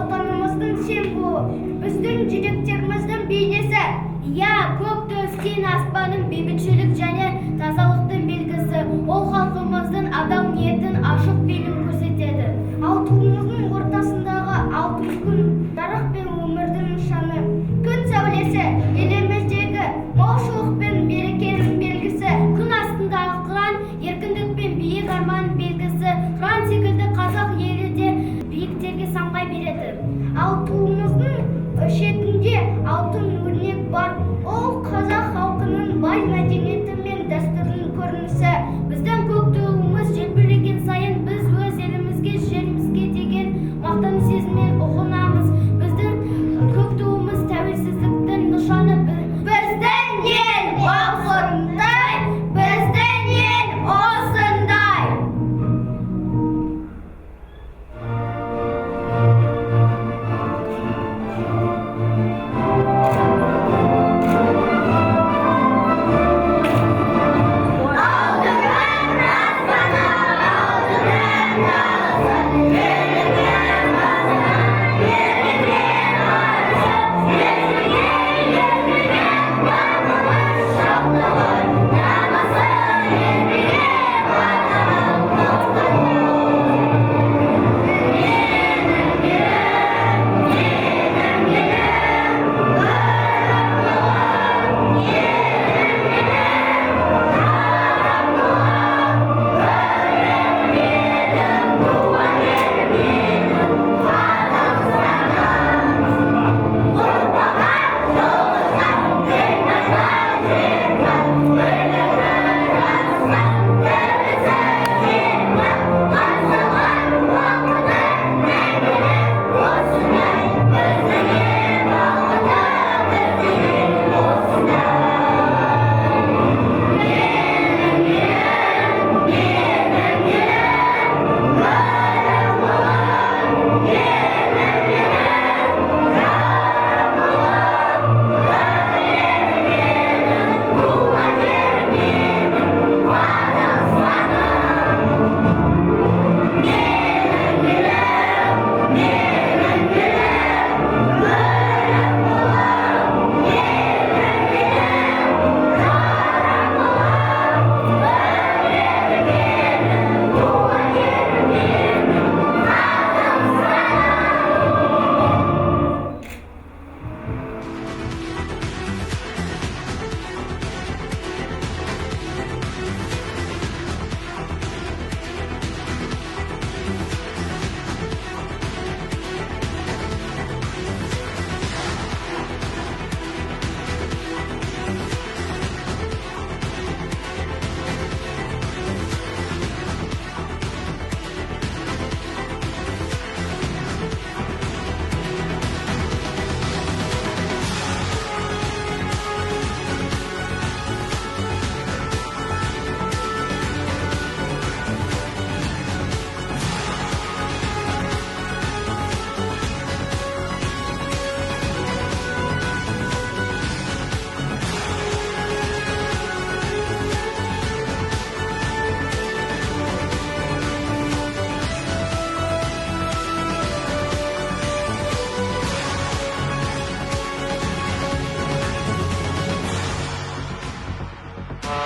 отанымыздың символы, біздің жүректеріміздің бейнесі. Я, көк сен аспанның бейбітшілік және тазалықтың белгісі. Ол халқымыздың адал ниетін ашық бейнін көрсетеді. Ал туымыздың ортасындағы алтын күн, жарық пен өмірдің нышаны. Күн сәулесі еліміздегі молшылық пен берекенің белгісі. Күн астындағы қыран еркіндік пен биік арман белгісі. Қыран секілді қазақ елі де биіктерге самғай береді. Ал туымыздың шетінде алтын өрнек бар. Ол қазақ халқының бай мәдениеті мен дәстүрінің көрінісі. Біздің көк туымыз желбіреген сайын біз өз елімізге, жерімізге деген мақтан сезіммен ұғынамыз. Біздің көк туымыз тәуелсіздіктің нышаны. Біздің ел бақырындай, біздің ел осындай.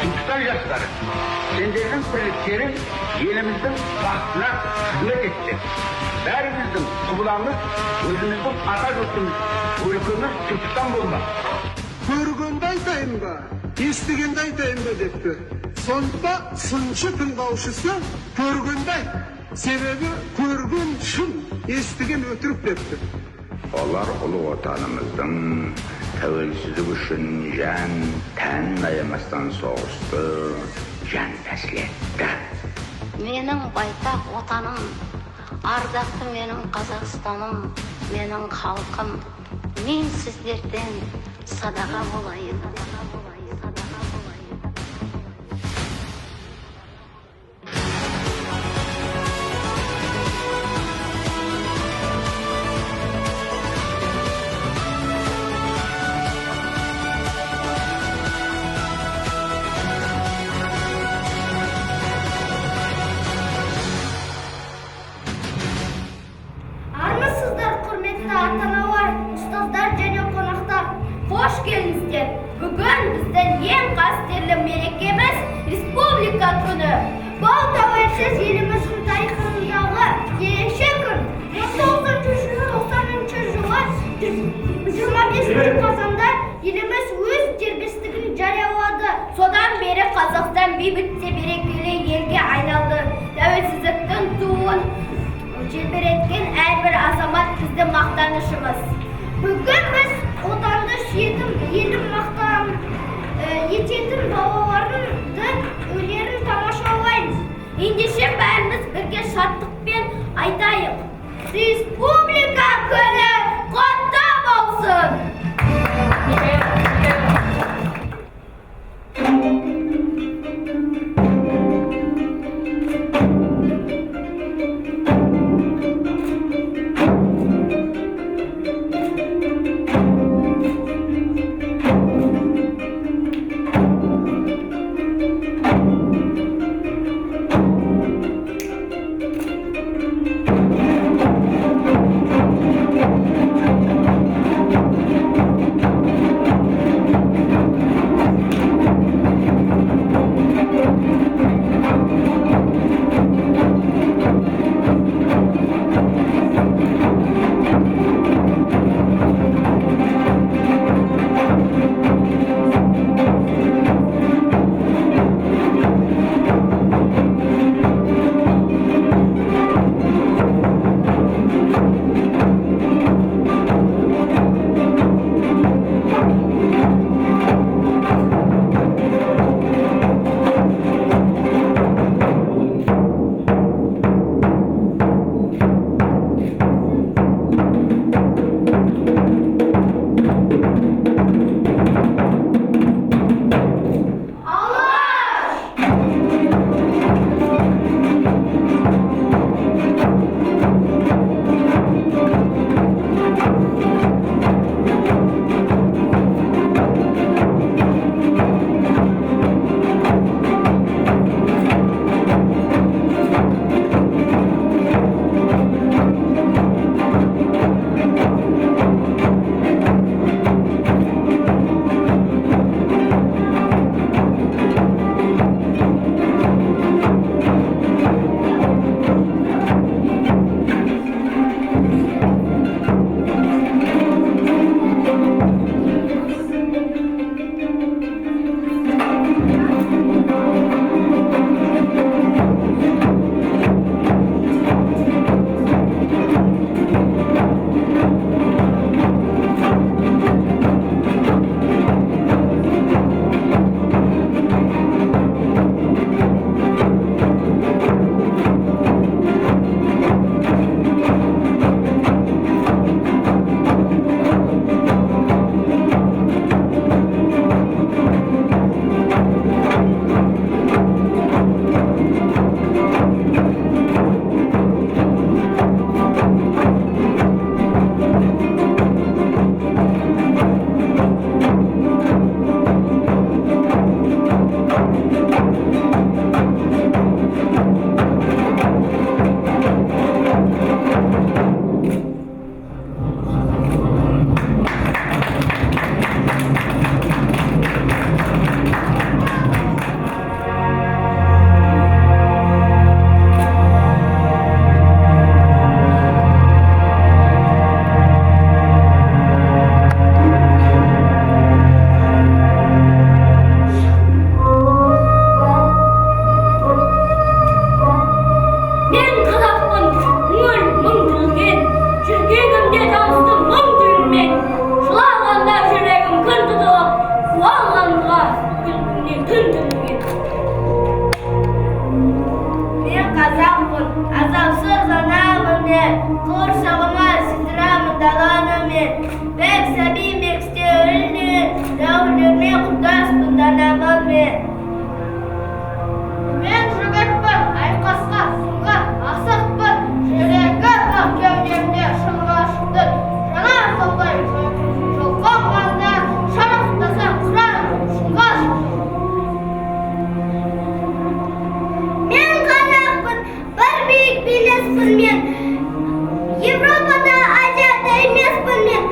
Türkistan yaşları, kendilerinin birlikleri yerimizin bahtına hizmet etti. Berimizin kubulanız, özümüzün ata yurtumuz, ülkemiz Türkistan bulmak. Көргенді айтайын ба, естігенді айтайын ба депті. Сонда сыншы тыңдаушысы көргенді айт. Себебі көрген шын, естіген өтірік депті. Onlar ulu vatanımızın tevelsizlik üçün can, tən ayamasdan soğuştu, can təsliyyətdə. Менің байтақ отаным, ардақты менің Қазақстаным, менің халқым, мен сіздерден садаға болайын. Армысыздар, құрметті Бүгін біздің ең қастерлі мерекеміз Республика күні. Бұл тәуелсіз еліміздің тарихындағы ерекше күн. 1990 жылы 25 қазанда еліміз өз дербестігін жариялады. Содан бері Қазақстан бейбіт те берекелі елге айналды. Тәуелсіздіктің туын желбіреткен әрбір азамат біздің мақтанышымыз. Бүгін біз отанды сүйетін, елін мақтан ететін балалардың өнерін тамашалаймыз. Ендеше бәріміз бірге шаттықпен айтайық. Республика күні құтты болсын! Европада, Азияда емеспін мен.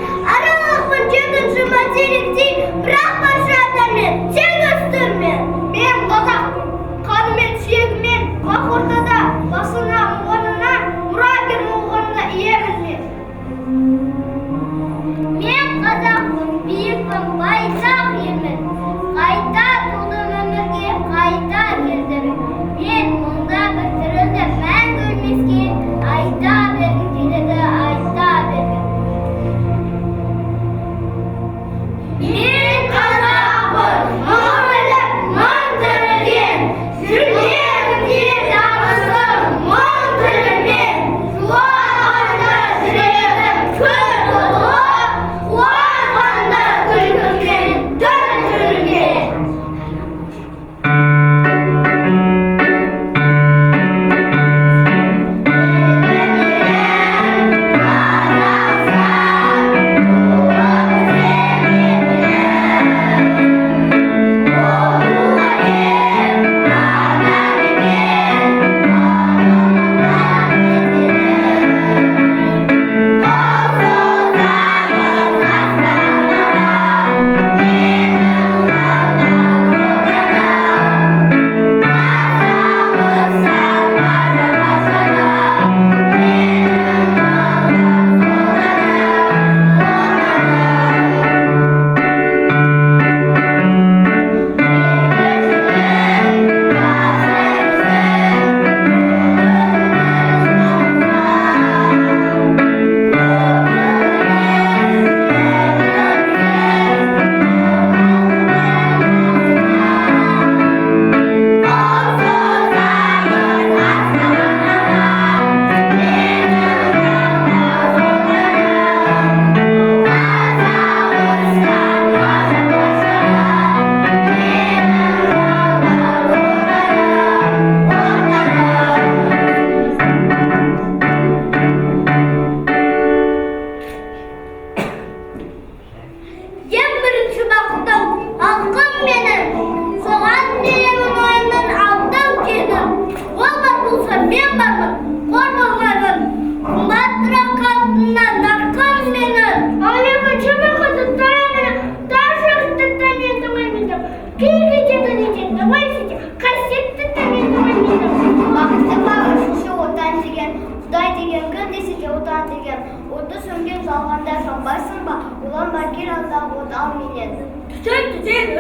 салғанда санбайсың ба? Улан бакир алдап отал менен. Түтен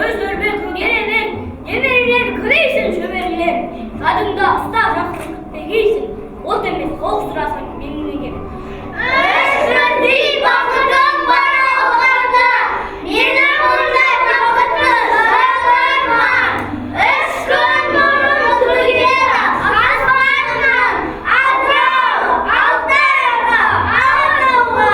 өз өрбек көгерелер, немерелер күрейсін шөберелер. Садыңда ұста жақсылық күтпегейсің, от емес қол сұрасың меңлеге. Өшкіндей бақытым бар алғанда, мені мұндай бақытты сағынма. Үш күн бұрын түрген аспанынан Атырау, Алтайға, Алатауға.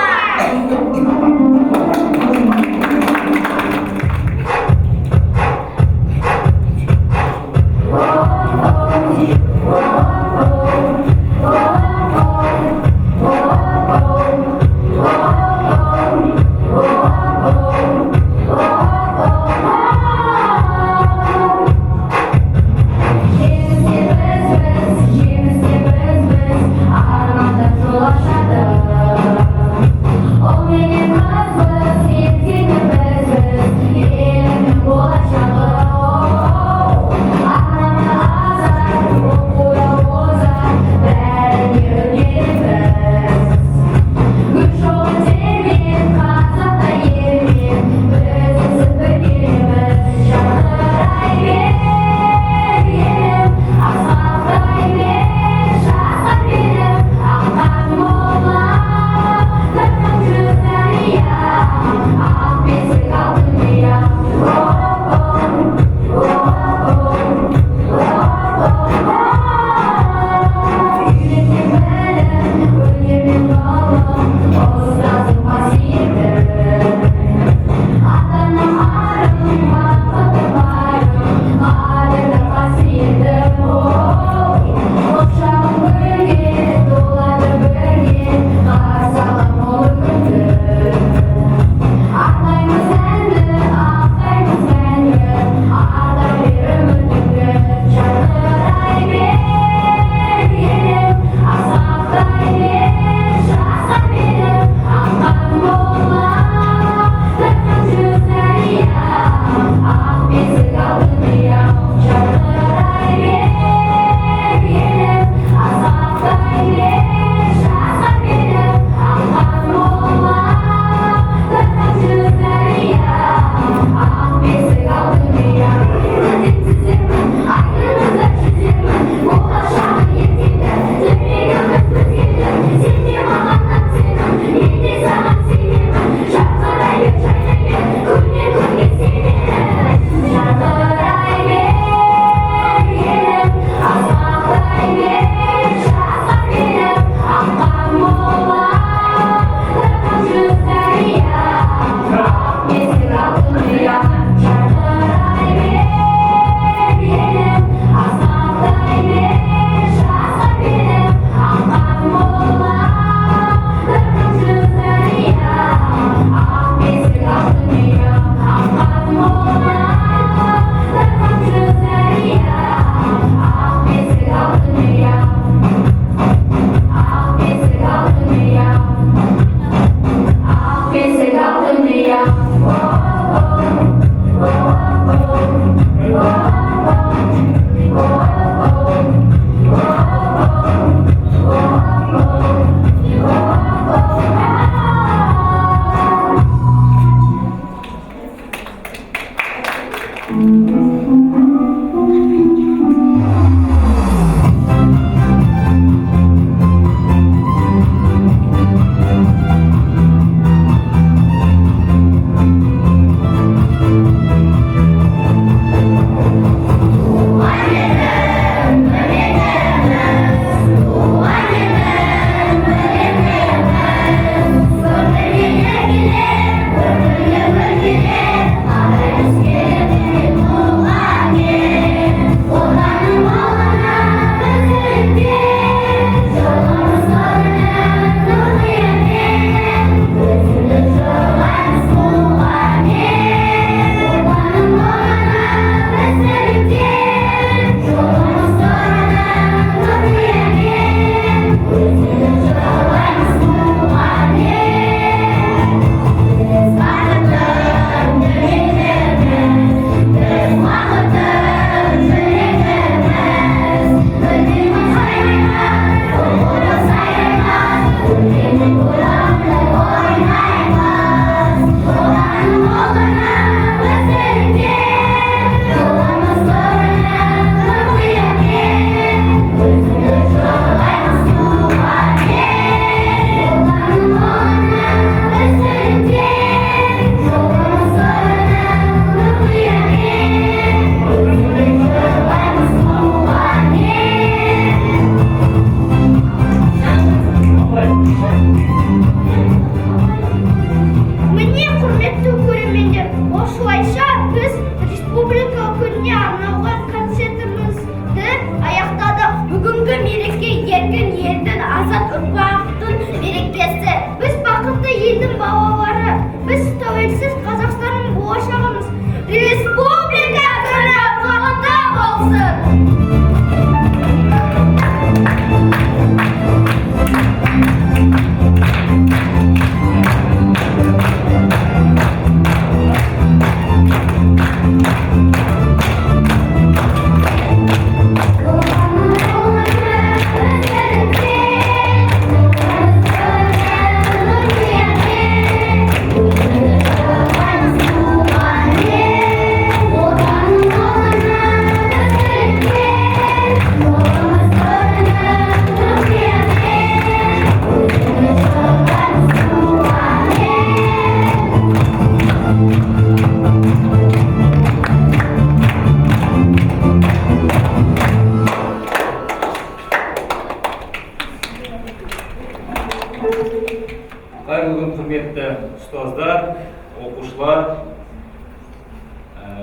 ұстаздар, оқушылар,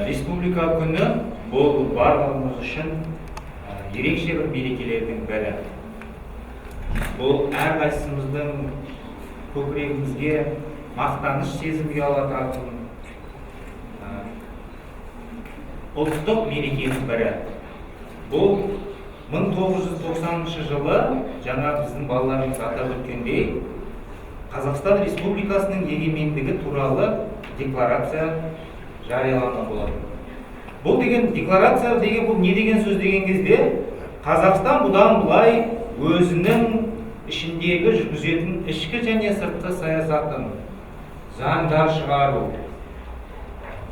республика күні бұл барлығымыз үшін ерекше бір мерекелердің бірі. Бұл әрқайсымыздың көкірегімізге мақтаныш сезімге ұялататын ұлттық мерекенің бірі. Бұл 1990 жылы жаңа біздің балаларымыз атап өткендей Қазақстан Республикасының егемендігі туралы декларация жарияланған болады. Бұл деген декларация деген бұл не деген сөз деген кезде Қазақстан бұдан былай өзінің ішіндегі жүргізетін ішкі және сыртқы саясатын, заңдар шығару,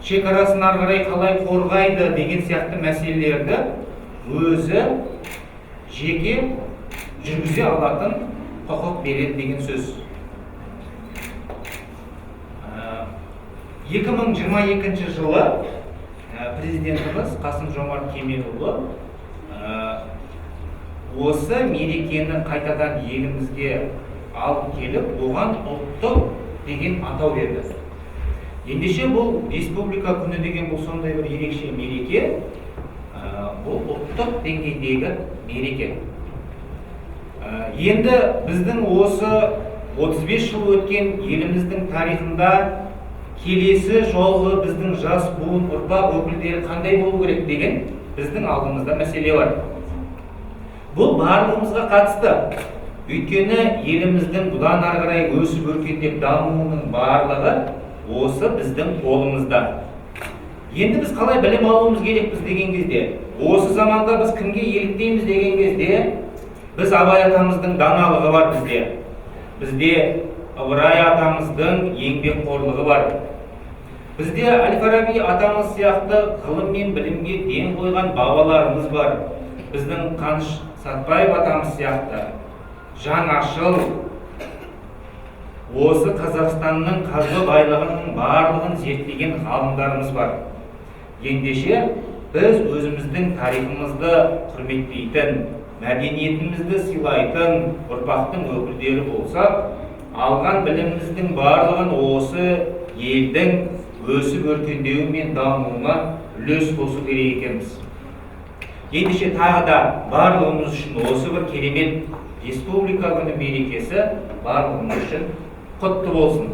шекарасын ары қарай қалай қорғайды деген сияқты мәселелерді өзі жеке жүргізе алатын құқық береді деген сөз. 2022 жылы президентіміз Қасым-Жомарт Кемелұлы осы мерекені қайтадан елімізге алып келіп, оған ұлттық деген атау берді. Ендеше бұл республика күні деген бұл сондай бір ерекше мереке, бұл ұлттық деңгейдегі мереке. Енді біздің осы 35 жыл өткен еліміздің тарихында келесі жолғы біздің жас буын ұрпақ өкілдері қандай болу керек деген біздің алдымызда мәселе бар. Бұл барлығымызға қатысты. Өйткені еліміздің бұдан ары қарай өсіп өркендеп дамуының барлығы осы біздің қолымызда. Енді біз қалай білім алуымыз керекпіз деген кезде, осы заманда біз кімге еліктейміз деген кезде, біз Абай атамыздың даналығы бар бізде. Бізде Ыбырай атамыздың еңбекқорлығы бар. Бізде Әл-Фараби атамыз сияқты ғылым мен білімге ден қойған бабаларымыз бар. Біздің Қаныш Сәтбаев атамыз сияқты жаңашыл, осы Қазақстанның қазба байлығының барлығын зерттеген ғалымдарымыз бар. Ендеше біз өзіміздің тарихымызды құрметтейтін, мәдениетімізді сыйлайтын ұрпақтың өкілдері болсақ, алған біліміміздің барлығын осы елдің өсіп өркендеуі мен дамуына үлес қосу керек екенбіз. Ендеше тағы да барлығымыз үшін осы бір керемет республика күні мерекесі барлығымыз үшін құтты болсын.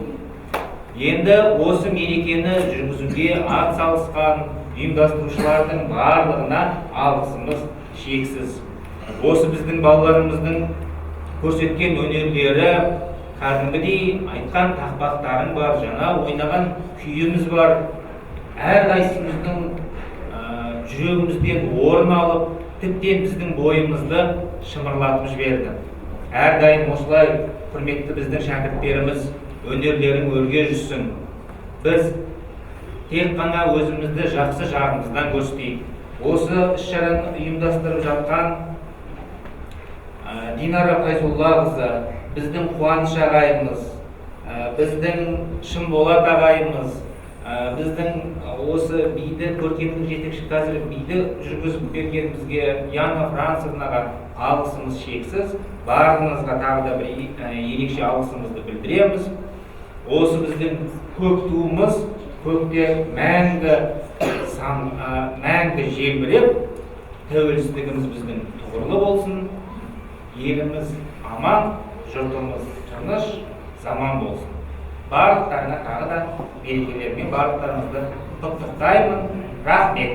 Енді осы мерекені жүргізуге атсалысқан ұйымдастырушылардың барлығына алғысымыз шексіз. Осы біздің балаларымыздың көрсеткен өнерлері, кәдімгідей айтқан тақпақтарың бар, жаңа ойнаған күйіміз бар. Әрқайсымыздың жүрегімізден орын алып, тіптен біздің бойымызды шымырлатып жіберді. Әрдайым осылай құрметті біздің шәкірттеріміз өнерлерің өрге жүрсін. Біз тек қана өзімізді жақсы жағымыздан көрсетейік. Осы іс-шараны ұйымдастырып жатқан Динара Файзуллақызы, біздің Қуаныш ағайымыз, біздің Шынболат ағайымыз, біздің осы биді көркемдік жетекші қазір биді жүргізіп берген бізге Яна Францевнаға алғысымыз шексіз. Барлығыңызға тағы да бір ерекше алғысымызды білдіреміз. Осы біздің көк туымыз көкте мәңгі желбіреп, тәуелсіздігіміз біздің тұғырлы болсын. Еліміз аман, жұртымыз тыныш, заман болсын. Барлықтарына тағы да мерекелермен барлықтарыңызды құттықтаймын. Рахмет.